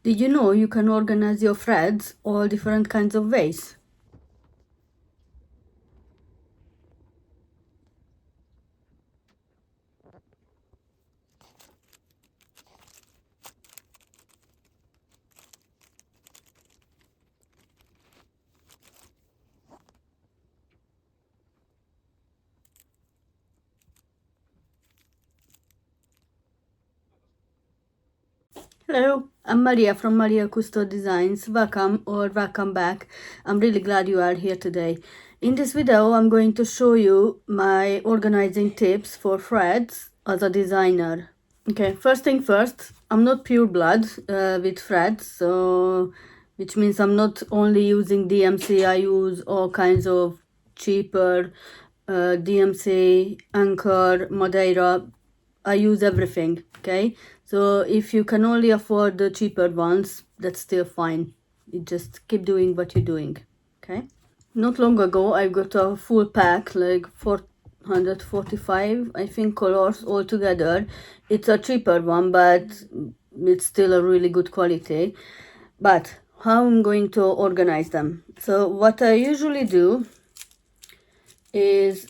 Did you know you can organize your threads all different kinds of ways? Hello, I'm Maria from Maria Custo Designs. Welcome or welcome back. I'm really glad you are here today. In this video, I'm going to show you my organizing tips for threads as a designer. Okay, first thing first, I'm not pure blood with threads, so which means I'm not only using DMC, I use all kinds of cheaper DMC, Anchor, Madeira. I use everything, okay? So if you can only afford the cheaper ones, that's still fine. You just keep doing what you're doing, okay? Not long ago, I got a full pack, like 445, I think, colors all together. It's a cheaper one, but it's still a really good quality. But how I'm going to organize them? So what I usually do is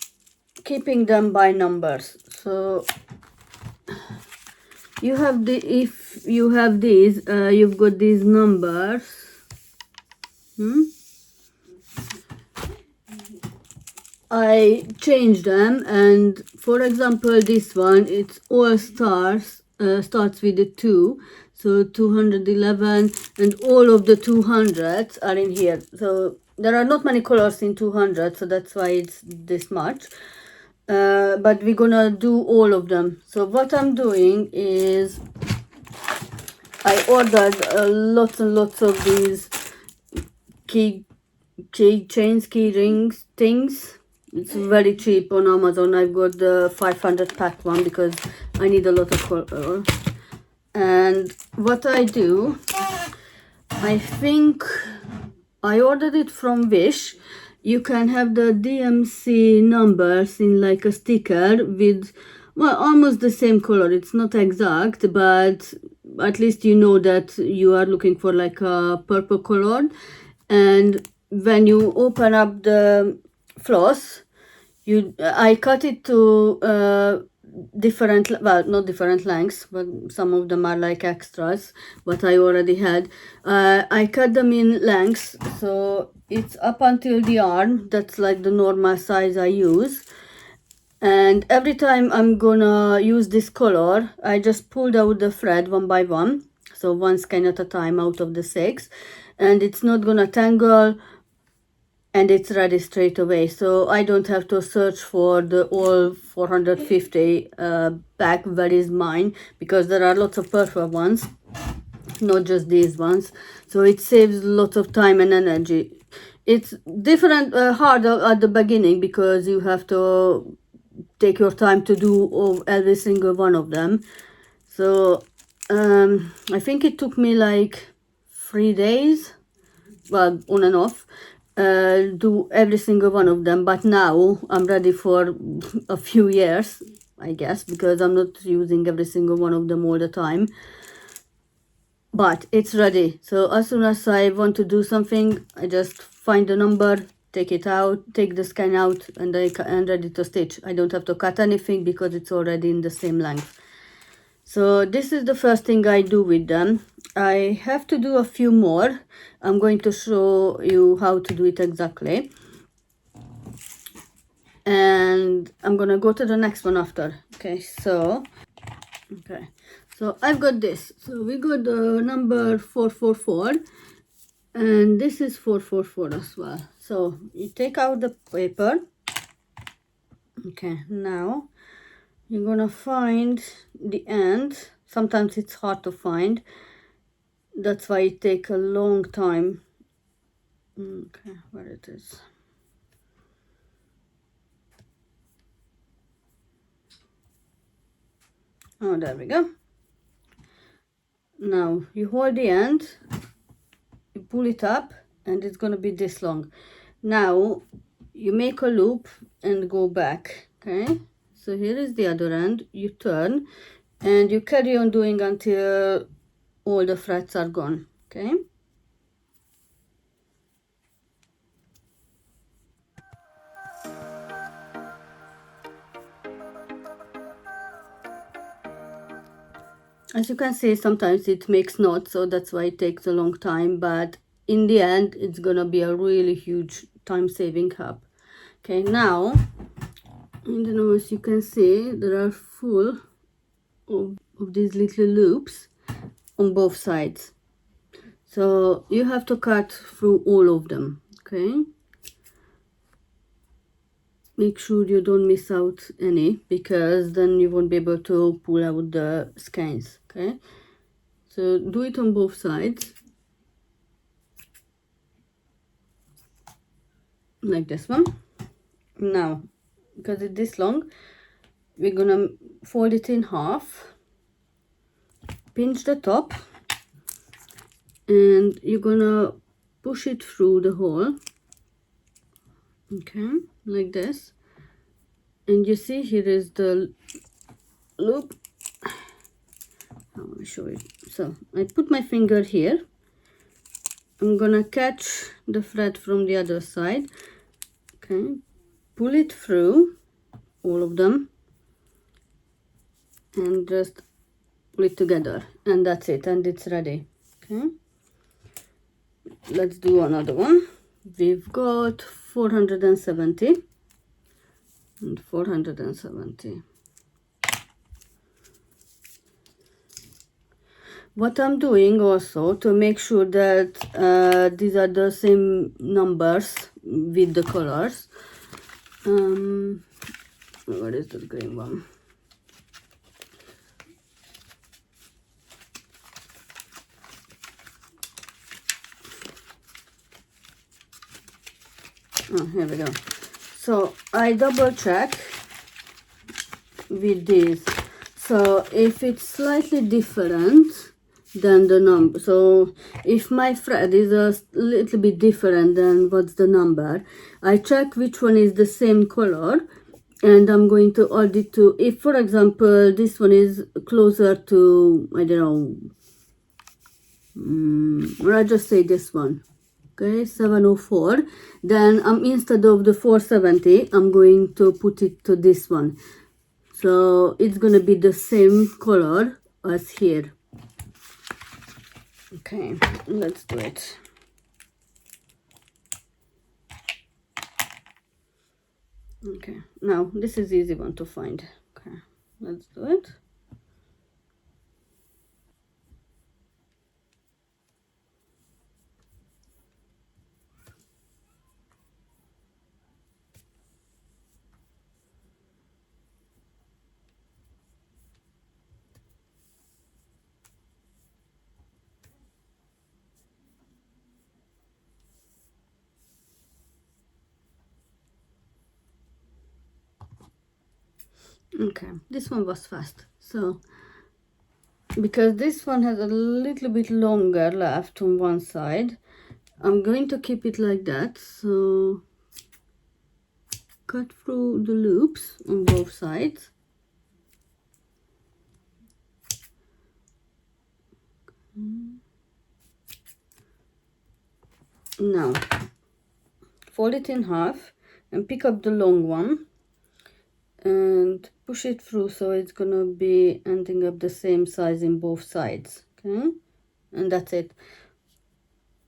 keeping them by numbers. So you have if you have these, you've got these numbers. I change them, and for example, this one, it's all stars, starts with a 2, so 211, and all of the 200s are in here. So there are not many colors in 200, so that's why it's this much. But we're gonna do all of them. So what I'm doing is I ordered lots and lots of these key chains, key rings things. It's very cheap on Amazon. I've got the 500 pack one because I need a lot of color. And what I do, I think I ordered it from Wish. You can have the DMC numbers in like a sticker with, well, almost the same color. It's not exact, but at least you know that you are looking for like a purple color. And when you open up the floss, I cut it to different, well, not different lengths, but some of them are like extras, but I already had. I cut them in lengths, so it's up until the arm. That's like the normal size I use. And every time I'm gonna use this color, I just pulled out the thread one by one, so one skein at a time out of the 6, and it's not gonna tangle, and it's ready straight away. So I don't have to search for the all 450 pack, where is mine, because there are lots of purple ones, not just these ones. So it saves lots of time and energy. It's different, harder at the beginning because you have to take your time to do every single one of them. So I think it took me like 3 days, well, on and off, do every single one of them. But now I'm ready for a few years, I guess, because I'm not using every single one of them all the time. But it's ready. So as soon as I want to do something, I just find the number, take it out, take the skein out, and I'm ready to stitch. I don't have to cut anything because it's already in the same length. So this is the first thing I do with them. I have to do a few more. I'm going to show you how to do it exactly. And I'm gonna go to the next one after. Okay, so I've got this. So we got the number 444, and this is 444 as well. So you take out the paper. Okay, now you're gonna find the end. Sometimes it's hard to find. That's why it takes a long time. Okay, where it is. Oh, there we go. Now you hold the end, you pull it up, and it's gonna be this long. Now you make a loop and go back. Okay, so here is the other end. You turn and you carry on doing until all the threads are gone. Okay. As you can see, sometimes it makes knots, so that's why it takes a long time, but in the end it's gonna be a really huge time-saving help. Okay, now in the nose you can see there are full of these little loops on both sides, so you have to cut through all of them. Okay, make sure you don't miss out any, because then you won't be able to pull out the skeins. Okay, so do it on both sides like this one. Now because it's this long, we're gonna fold it in half, pinch the top, and you're gonna push it through the hole. Okay, like this. And you see here is the loop. I want to show you. So I put my finger here. I'm gonna catch the thread from the other side. Okay, pull it through all of them and just pull it together, and that's it, and it's ready. Okay, let's do another one. We've got 470 and 470. What I'm doing also to make sure that these are the same numbers with the colors. What is the green one? Oh, here we go. So I double check with this. So if it's slightly different than the number, so if my thread is a little bit different than what's the number, I check which one is the same color, and I'm going to add it to, if for example this one is closer to, I don't know, or I just say this one. Okay, 704, then instead of the 470, I'm going to put it to this one, so it's gonna be the same color as here. Okay, let's do it. Okay, now this is easy one to find. Okay, let's do it. Okay, this one was fast. So because this one has a little bit longer left on one side, I'm going to keep it like that. So cut through the loops on both sides. Now fold it in half and pick up the long one and push it through, so it's gonna be ending up the same size in both sides. Okay, and that's it.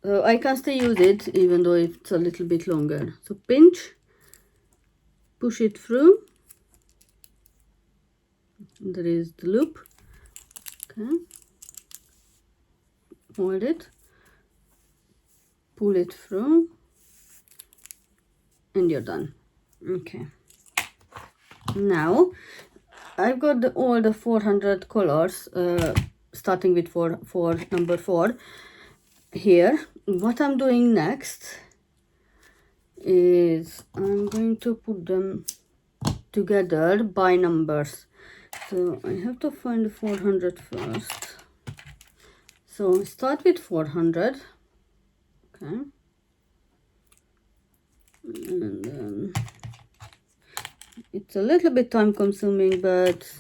So I can still use it even though it's a little bit longer. So pinch, push it through, there is the loop. Okay, hold it, pull it through, and you're done. Okay, now I've got all the 400 colors, starting with number 4 here. What I'm doing next is I'm going to put them together by numbers. So I have to find the 400 first. So start with 400. Okay, and then it's a little bit time consuming, but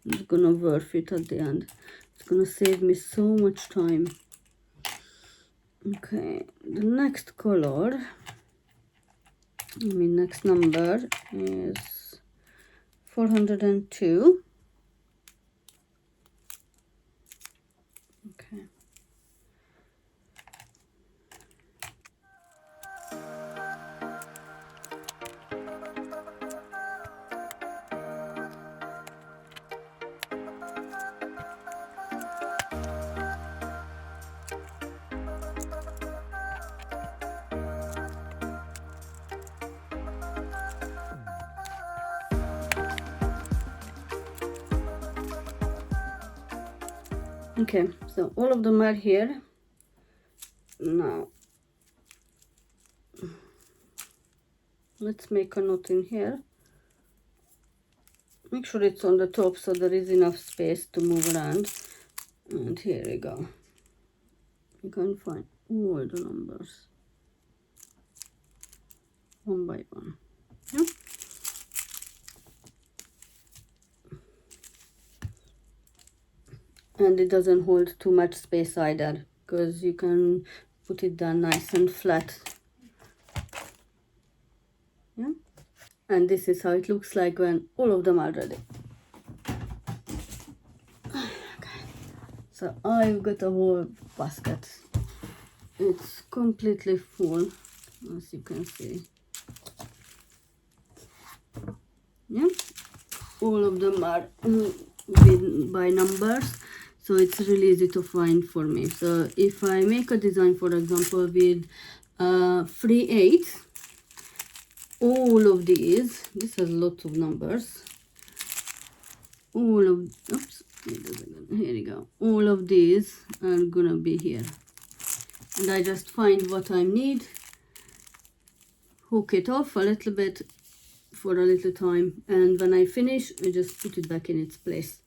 it's gonna worth it at the end. It's gonna save me so much time. Okay, the next color, next number is 402. Okay. Okay, so all of them are here. Now, let's make a knot in here. Make sure it's on the top so there is enough space to move around. And here we go. You can find all the numbers one by one. Yeah? And it doesn't hold too much space either, because you can put it down nice and flat. Yeah, and this is how it looks like when all of them are ready. Okay, so I've got a whole basket. It's completely full, as you can see. Yeah, all of them are by numbers. So it's really easy to find for me. So if I make a design, for example, with 3/8, all of these, this has lots of numbers. All of, oops, here we go. All of these are gonna be here. And I just find what I need, hook it off a little bit for a little time. And when I finish, I just put it back in its place.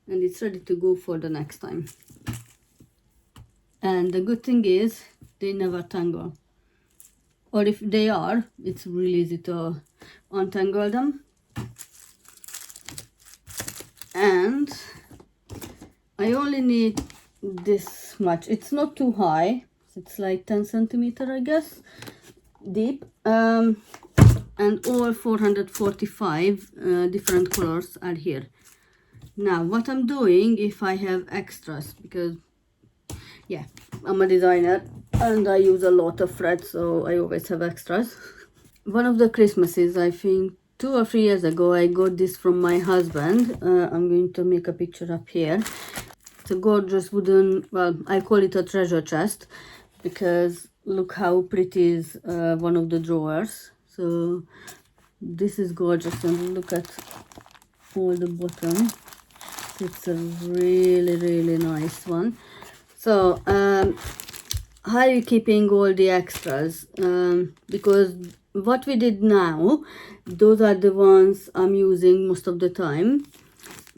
And it's ready to go for the next time. And the good thing is they never tangle, or if they are, it's really easy to untangle them. And I only need this much. It's not too high, it's like 10 centimeter, I guess, deep, and all 445 different colors are here. Now what I'm doing, if I have extras, because yeah, I'm a designer and I use a lot of thread, so I always have extras. One of the Christmases, I think 2 or 3 years ago, I got this from my husband. I'm going to make a picture up here. It's a gorgeous wooden, well, I call it a treasure chest, because look how pretty is one of the drawers. So this is gorgeous, and look at all the bottom. It's a really nice one. So how are you keeping all the extras? Because what we did now, those are the ones I'm using most of the time.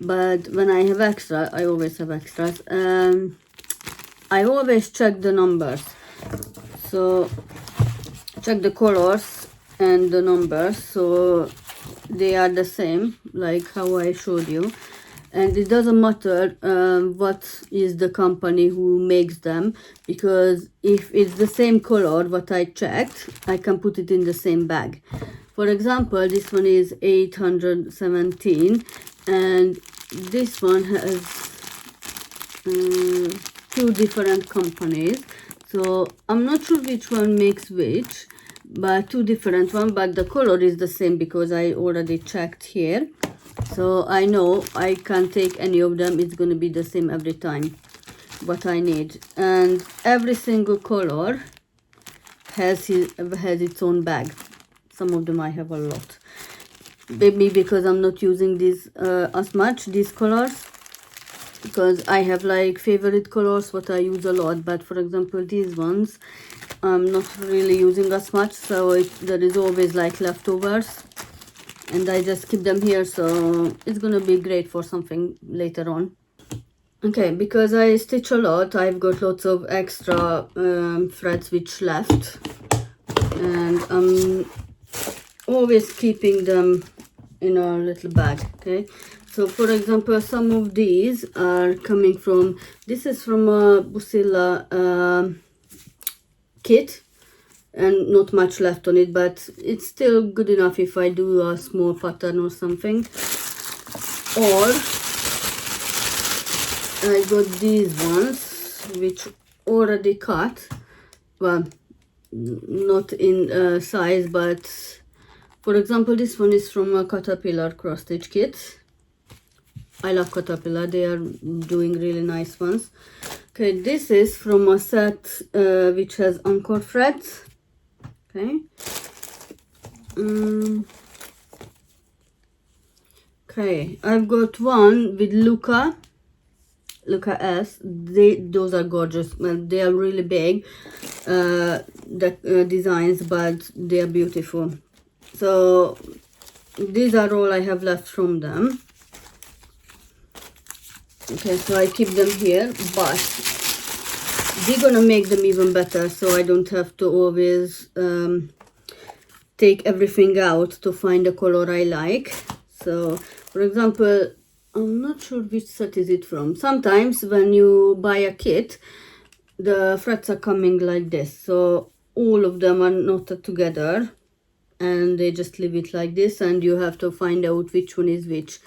But when I have extra, I always have extras. I always check the numbers. So check the colors and the numbers, so they are the same, like how I showed you. And it doesn't matter what is the company who makes them, because if it's the same color what I checked, I can put it in the same bag. For example, this one is 817, and this one has 2 different companies. So I'm not sure which one makes which, but 2 different ones, but the color is the same because I already checked here. So I know I can take any of them, it's going to be the same every time what I need. And every single color has its own bag. Some of them I have a lot. Maybe because I'm not using these as much, these colors, because I have like favorite colors what I use a lot. But for example, these ones I'm not really using as much, so there is always like leftovers. And I just keep them here, so it's gonna be great for something later on. Okay, because I stitch a lot, I've got lots of extra threads which left, and I'm always keeping them in a little bag. Okay, So for example, some of these are coming from, this is from a Busilla kit, and not much left on it, but it's still good enough if I do a small pattern or something. Or I got these ones which already cut, well, not in size, but for example this one is from a Caterpillar cross stitch kit. I love Caterpillar, they are doing really nice ones. Okay, this is from a set which has anchor threads. Okay. Okay, I've got one with Luca S. Those are gorgeous. Well, they are really big designs, but they are beautiful. So these are all I have left from them. Okay, so I keep them here, but we're gonna make them even better, so I don't have to always take everything out to find the color I like. So for example, I'm not sure which set is it from. Sometimes when you buy a kit, the threads are coming like this, so all of them are knotted together and they just leave it like this, and you have to find out which one is which.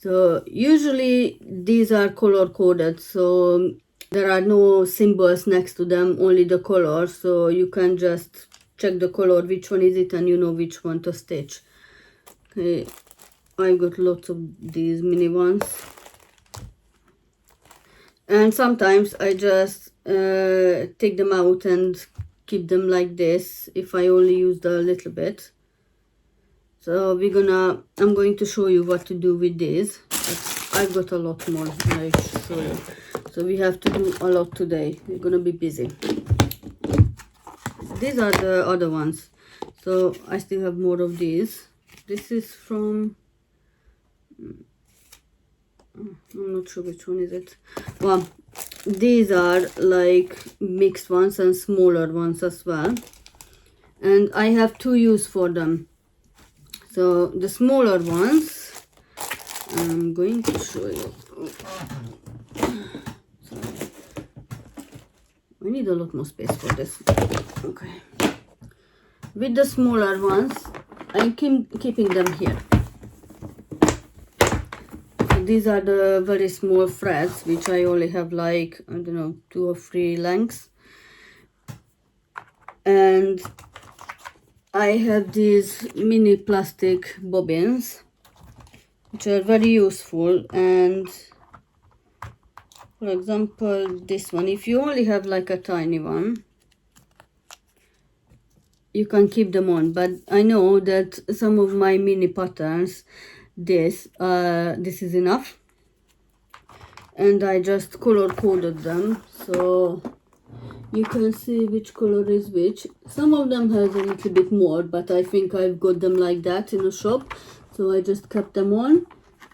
So usually these are color coded, so there are no symbols next to them, only the color, so you can just check the color, which one is it, and you know which one to stitch. Okay, I got lots of these mini ones, and sometimes I just take them out and keep them like this if I only used a little bit. So I'm going to show you what to do with these. I've got a lot more, like, so we have to do a lot today. We're gonna be busy. These are the other ones, so I still have more of these. This is from, I'm not sure which one is it. Well, these are like mixed ones and smaller ones as well, and I have two uses for them. So the smaller ones, I'm going to show you. Sorry. I need a lot more space for this. Okay. With the smaller ones, I'm keeping them here. So these are the very small threads, which I only have like, I don't know, 2 or 3 lengths. And I have these mini plastic bobbins, which are very useful. And for example, this one, if you only have like a tiny one, you can keep them on, but I know that some of my mini patterns, this is enough, and I just color coded them, so you can see which color is which. Some of them has a little bit more, but I think I've got them like that in a shop, so I just kept them on.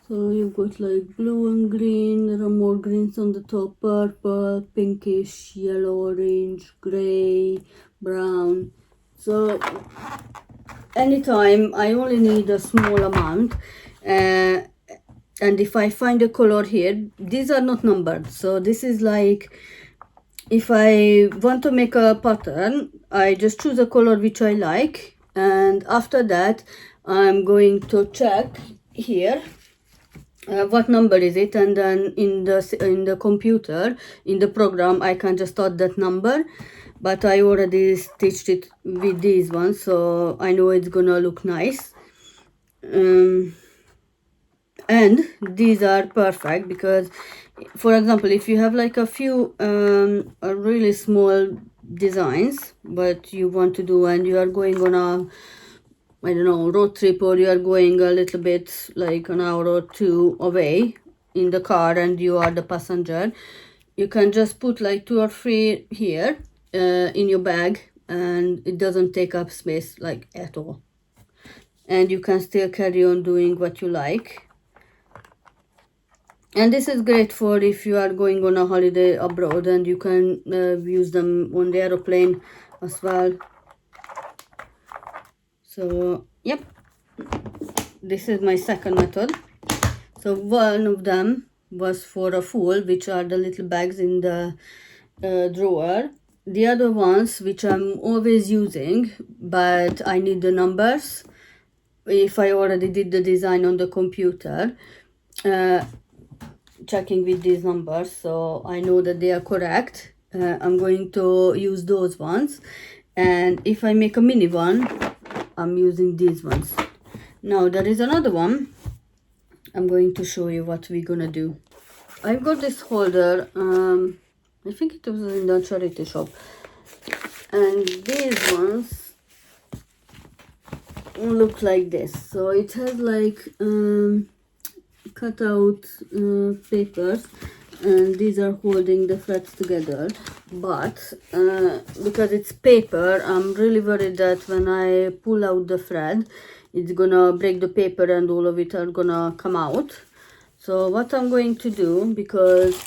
So you've got like blue and green, there are more greens on the top, purple, pinkish, yellow, orange, gray, brown. So anytime I only need a small amount, and if I find a color here, these are not numbered, so this is like, if I want to make a pattern, I just choose a color which I like, and after that I'm going to check here what number is it, and then in the computer, in the program, I can just add that number. But I already stitched it with these ones, so I know it's gonna look nice. And these are perfect because, for example, if you have like a few really small designs but you want to do, and you are going on a, I don't know, road trip, or you are going a little bit like an hour or 2 away in the car and you are the passenger, you can just put like 2 or 3 here in your bag, and it doesn't take up space like at all, and you can still carry on doing what you like. And this is great for if you are going on a holiday abroad, and you can use them on the aeroplane as well. So yep, this is my second method. So one of them was for a full, which are the little bags in the drawer. The other ones, which I'm always using, but I need the numbers if I already did the design on the computer, checking with these numbers, so I know that they are correct. I'm going to use those ones, and if I make a mini one, I'm using these ones. Now there is another one. I'm going to show you what we're gonna do. I've got this holder, I think it was in the charity shop, and these ones look like this. So it has like cut out papers, and these are holding the threads together, but because it's paper, I'm really worried that when I pull out the thread, it's gonna break the paper and all of it are gonna come out. So what I'm going to do, because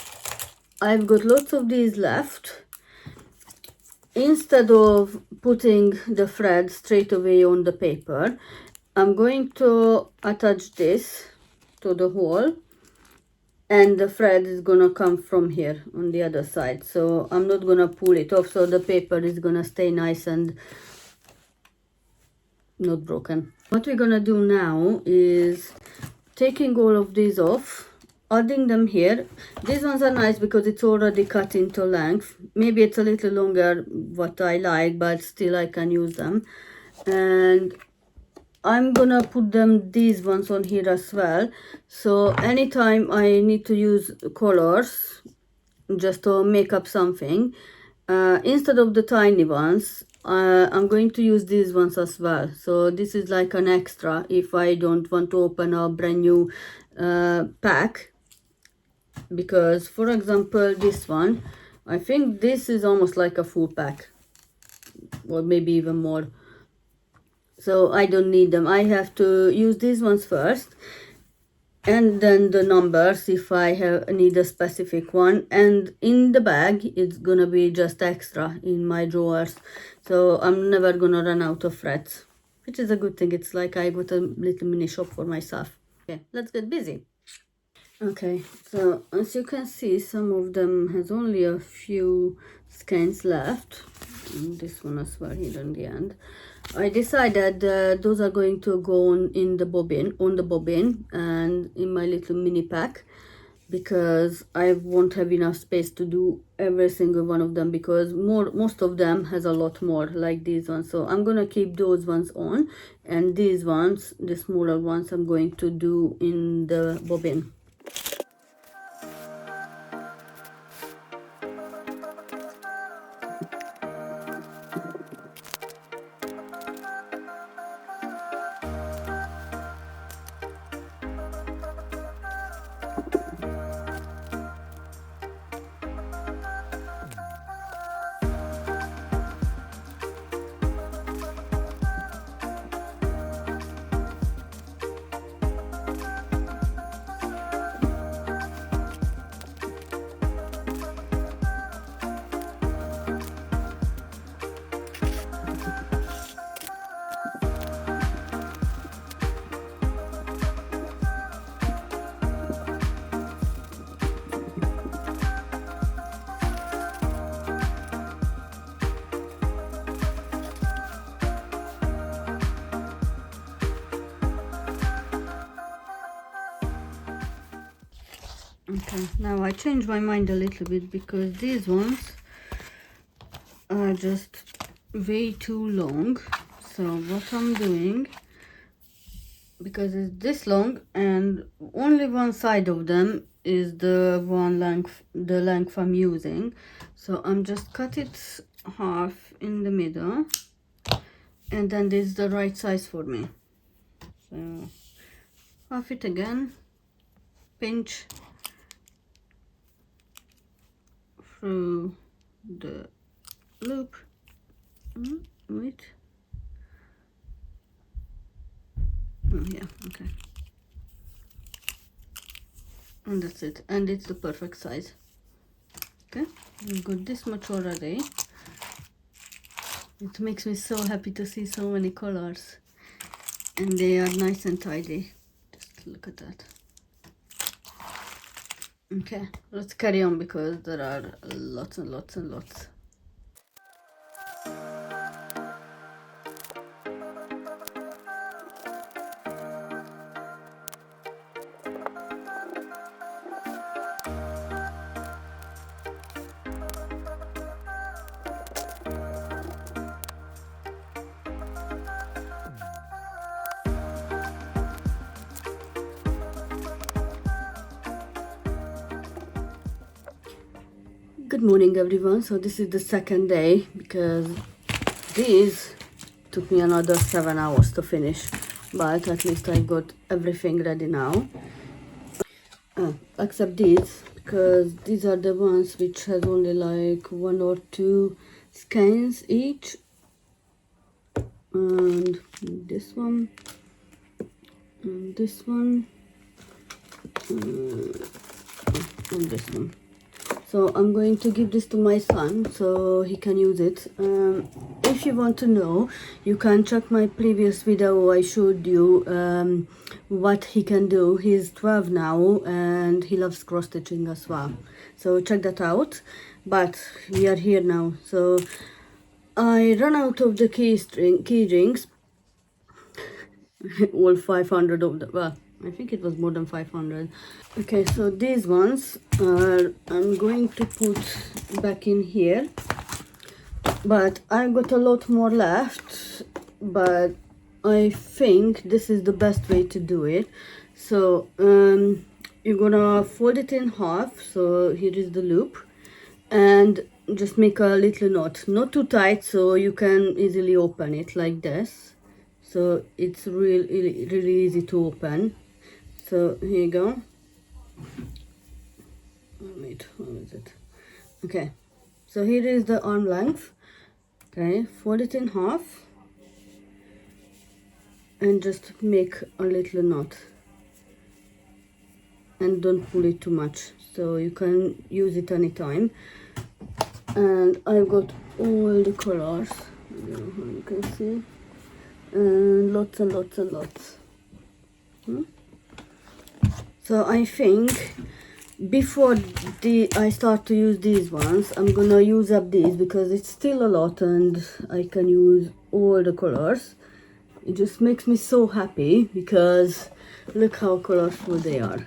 I've got lots of these left, instead of putting the thread straight away on the paper, I'm going to attach this to the hole, and the thread is gonna come from here on the other side. So I'm not gonna pull it off, so the paper is gonna stay nice and not broken. What we're gonna do now is taking all of these off, adding them here. These ones are nice because it's already cut into length. Maybe it's a little longer what I like, but still I can use them. And I'm gonna put these ones on here as well. So anytime I need to use colors just to make up something, instead of the tiny ones, I'm going to use these ones as well. So this is like an extra if I don't want to open a brand new pack. Because for example, this one, I think this is almost like a full pack, or maybe even more. So I don't need them. I have to use these ones first, and then the numbers if I need a specific one, and in the bag it's gonna be just extra in my drawers, so I'm never gonna run out of threads, which is a good thing. It's like I got a little mini shop for myself. Okay, let's get busy. Okay, so as you can see, some of them has only a few skeins left, and this one as well here in the end. I decided those are going to go on the bobbin and in my little mini pack, because I won't have enough space to do every single one of them, because most of them has a lot more like these ones. So I'm gonna keep those ones on, and these ones, the smaller ones, I'm going to do in the bobbin. Okay, now I changed my mind a little bit, because these ones are just way too long. So what I'm doing, because it's this long and only one side of them is the length I'm using, so I'm just cut it half in the middle, and then this is the right size for me. So half it again, pinch through the loop. Wait. Oh, yeah, okay. And that's it, and it's the perfect size. Okay, we've got this much already. It makes me so happy to see so many colors, and they are nice and tidy. Just look at that. Okay, let's carry on because there are lots and lots and lots. Good morning everyone. So this is the second day because these took me another 7 hours to finish, but at least I got everything ready now. Except these, because these are the ones which has only like 1 or 2 skeins each, and this one and this one and this one. So I'm going to give this to my son so he can use it. If you want to know, you can check my previous video. I showed you what he can do. He's 12 now and he loves cross stitching as well. So check that out. But we are here now. So I ran out of the key rings. All 500 of them. Well, I think it was more than 500. Okay, so these ones are I'm going to put back in here, but I got a lot more left, but I think this is the best way to do it. So you're gonna fold it in half, so here is the loop, and just make a little knot, not too tight so you can easily open it like this. So it's really easy to open. So here you go. Wait, how is it? Okay, so here is the arm length. Okay, fold it in half and just make a little knot, and don't pull it too much so you can use it anytime. And I've got all the colors, I don't know how you can see, and lots and lots and lots. So I think before I start to use these ones, I'm gonna use up these because it's still a lot and I can use all the colors. It just makes me so happy because look how colorful they are.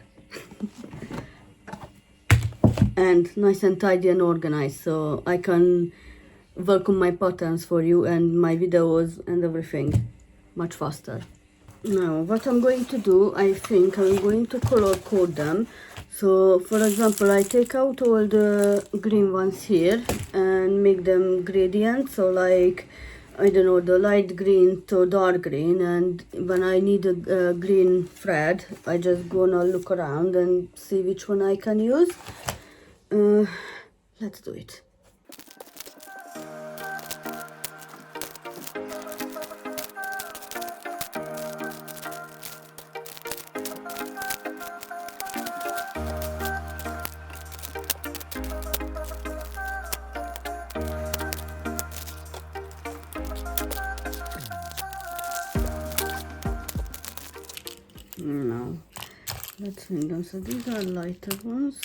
And nice and tidy and organized, so I can welcome my patterns for you and my videos and everything much faster. Now what I'm going to do, I think I'm going to color code them. So for example, I take out all the green ones here and make them gradient, so like, I don't know, the light green to dark green, and when I need a green thread, I just gonna look around and see which one I can use. Let's do it. Now let's find them. So these are lighter ones.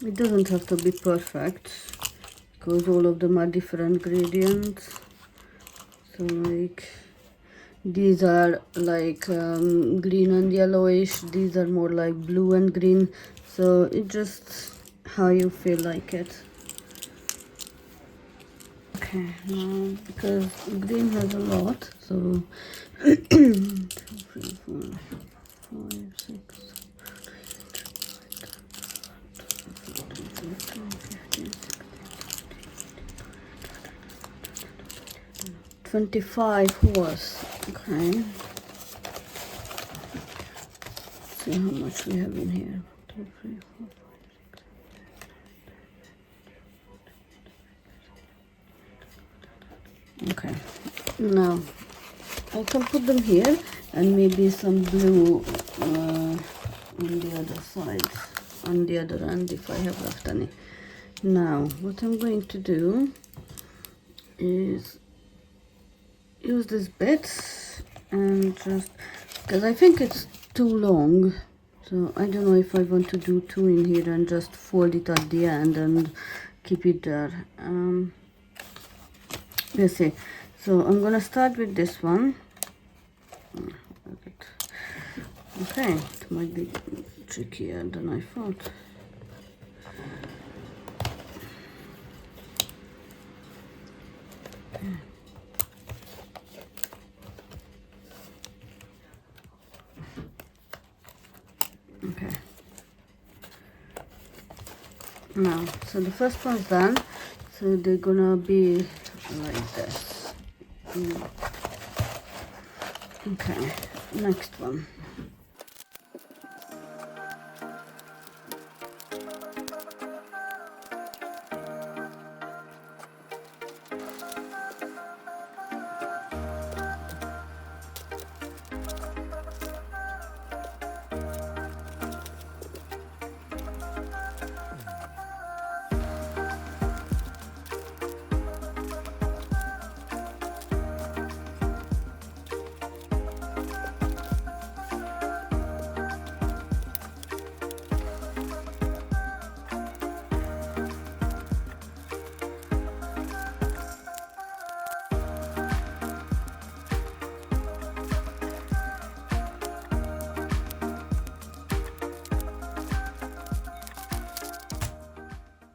It doesn't have to be perfect because all of them are different gradients. So like these are like green and yellowish, these are more like blue and green, so it's just how you feel like it. Okay, now because green has a lot, so 2, 3, 4, 5, 6, 25 horse. Okay, see how much we have in here. 2, 3, 4, 5, 6. Okay, now I can put them here and maybe some blue on the other side, on the other end if I have left any. Now what I'm going to do is use this bit and just, because I think it's too long, so I don't know if I want to do two in here and just fold it at the end and keep it there. We'll see. So I'm gonna start with this one. Okay, it might be trickier than I thought. Okay. Now, so the first one's done. So they're gonna be like this. Okay, next one.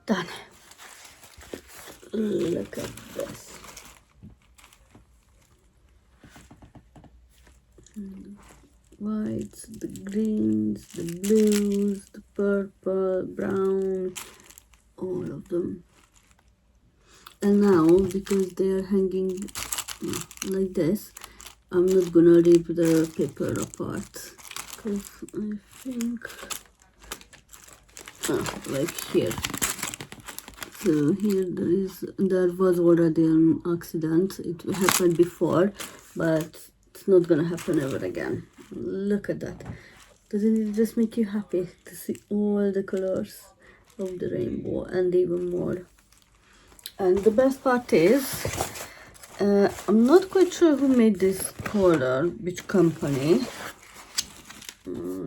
Done. Look at this. Whites, the greens, the blues, the purple, brown, all of them. And now, because they are hanging like this, I'm not gonna rip the paper apart, because I think, like here. So here there was already an accident. It happened before, but it's not gonna happen ever again. Look at that. Doesn't it just make you happy to see all the colors of the rainbow and even more? And the best part is, I'm not quite sure who made this color, which company.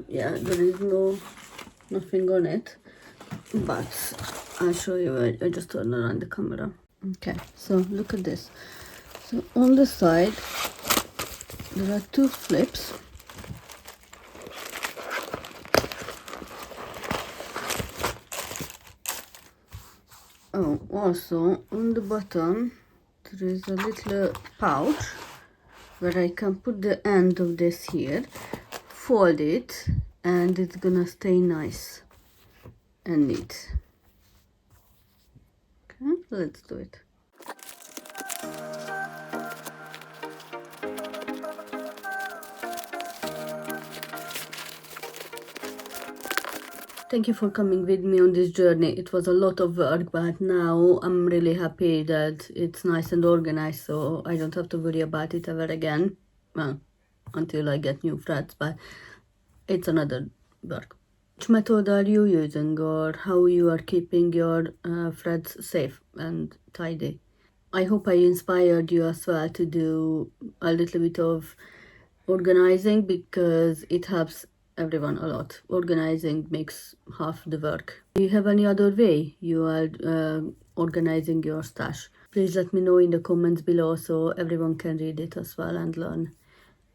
Yeah, there is nothing on it, but I'll show you. I just turn around the camera. Okay, so look at this. So on the side there are two flips. Oh, also on the bottom there is a little pouch where I can put the end of this here, fold it, and it's gonna stay nice and neat. Okay, let's do it. Thank you for coming with me on this journey. It was a lot of work, but now I'm really happy that it's nice and organized, so I don't have to worry about it ever again. Well, until I get new threads, but it's another work. Which method are you using, or how you are keeping your threads safe and tidy? I hope I inspired you as well to do a little bit of organizing, because it helps everyone a lot. Organizing makes half the work. Do you have any other way you are organizing your stash? Please let me know in the comments below so everyone can read it as well and learn.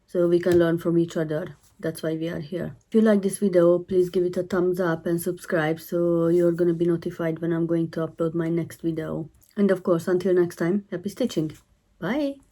So we can learn from each other. That's why we are here. If you like this video, please give it a thumbs up and subscribe so you're going to be notified when I'm going to upload my next video. And of course, until next time, happy stitching. Bye!